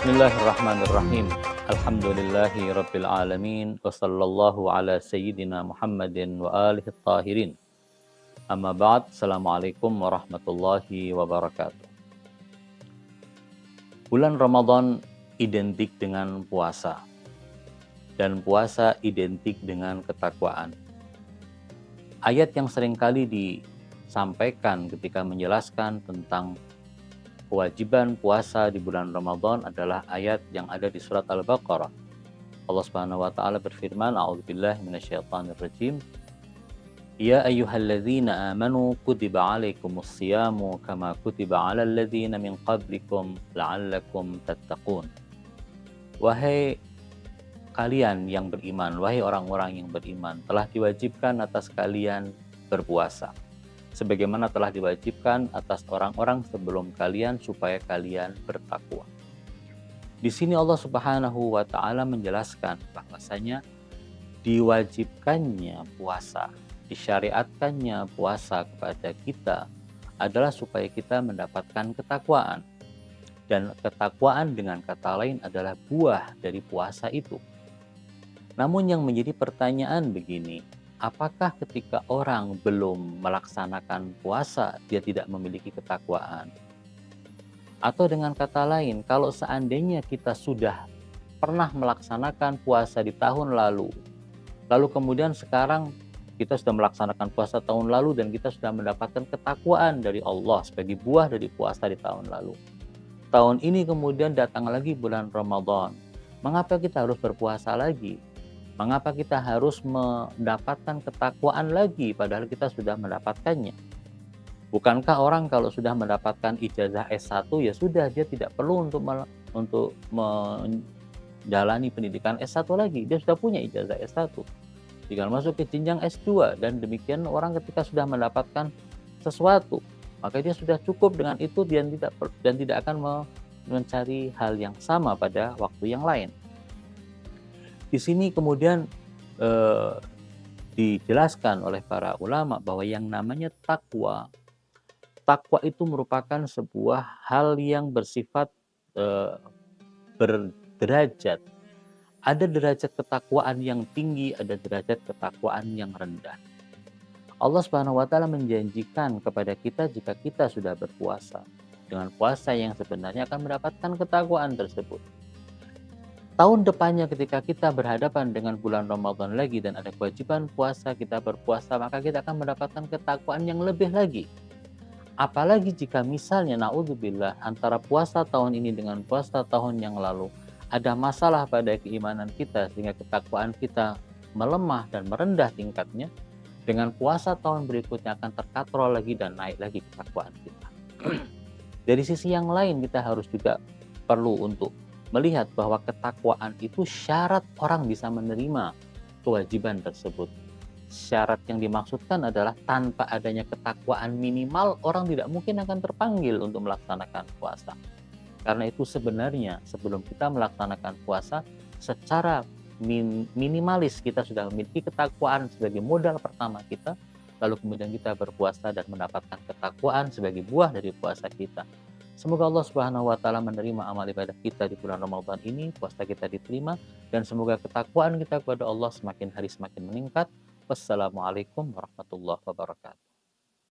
Bismillahirrahmanirrahim. Alhamdulillahi rabbil alamin wa sallallahu ala sayyidina Muhammadin wa alihi tahirin. Amma ba'd. Assalamualaikum warahmatullahi wabarakatuh. Bulan Ramadan identik dengan puasa dan puasa identik dengan ketakwaan. Ayat yang seringkali disampaikan ketika menjelaskan tentang kewajiban puasa di bulan Ramadan adalah ayat yang ada di surat Al-Baqarah. Allah Subhanahu wa taala berfirman, A'udzubillahi minasyaitonirrajim. Ya ayyuhalladzina amanu kutiba 'alaikumus shiyamu kama kutiba 'alal ladzina min qablikum la'allakum tattaqun. Wahai kalian yang beriman, wahai orang-orang yang beriman, telah diwajibkan atas kalian berpuasa sebagaimana telah diwajibkan atas orang-orang sebelum kalian supaya kalian bertakwa. Di sini Allah Subhanahu wa taala menjelaskan bahwasanya diwajibkannya puasa, disyariatkannya puasa kepada kita adalah supaya kita mendapatkan ketakwaan. Dan ketakwaan dengan kata lain adalah buah dari puasa itu. Namun yang menjadi pertanyaan begini, apakah ketika orang belum melaksanakan puasa, dia tidak memiliki ketakwaan? Atau dengan kata lain, kalau seandainya kita sudah pernah melaksanakan puasa di tahun lalu kemudian sekarang kita sudah melaksanakan puasa tahun lalu dan kita sudah mendapatkan ketakwaan dari Allah sebagai buah dari puasa di tahun lalu. Tahun ini kemudian datang lagi bulan Ramadan. Mengapa kita harus berpuasa lagi? Mengapa kita harus mendapatkan ketakwaan lagi padahal kita sudah mendapatkannya? Bukankah orang kalau sudah mendapatkan ijazah S1 ya sudah, dia tidak perlu untuk menjalani pendidikan S1 lagi, dia sudah punya ijazah S1. Tinggal masuk ke jenjang S2 dan demikian orang ketika sudah mendapatkan sesuatu, maka dia sudah cukup dengan itu dan tidak akan mencari hal yang sama pada waktu yang lain. Di sini kemudian dijelaskan oleh para ulama bahwa yang namanya takwa itu merupakan sebuah hal yang bersifat berderajat. Ada derajat ketakwaan yang tinggi, ada derajat ketakwaan yang rendah. Allah Subhanahu wa taala menjanjikan kepada kita jika kita sudah berpuasa dengan puasa yang sebenarnya akan mendapatkan ketakwaan tersebut. Tahun depannya ketika kita berhadapan dengan bulan Ramadan lagi dan ada kewajiban puasa, kita berpuasa, maka kita akan mendapatkan ketakwaan yang lebih lagi. Apalagi jika misalnya naudzubillah antara puasa tahun ini dengan puasa tahun yang lalu ada masalah pada keimanan kita sehingga ketakwaan kita melemah dan merendah tingkatnya, dengan puasa tahun berikutnya akan terkatrol lagi dan naik lagi ketakwaan kita. Dari sisi yang lain kita harus juga perlu untuk melihat bahwa ketakwaan itu syarat orang bisa menerima kewajiban tersebut. Syarat yang dimaksudkan adalah tanpa adanya ketakwaan minimal, orang tidak mungkin akan terpanggil untuk melaksanakan puasa. Karena itu sebenarnya sebelum kita melaksanakan puasa, secara minimalis kita sudah memiliki ketakwaan sebagai modal pertama kita, lalu kemudian kita berpuasa dan mendapatkan ketakwaan sebagai buah dari puasa kita. Semoga Allah Subhanahu wa taala menerima amal ibadah kita di bulan Ramadan ini, puasa kita diterima, dan semoga ketakwaan kita kepada Allah semakin hari semakin meningkat. Wassalamualaikum warahmatullahi wabarakatuh.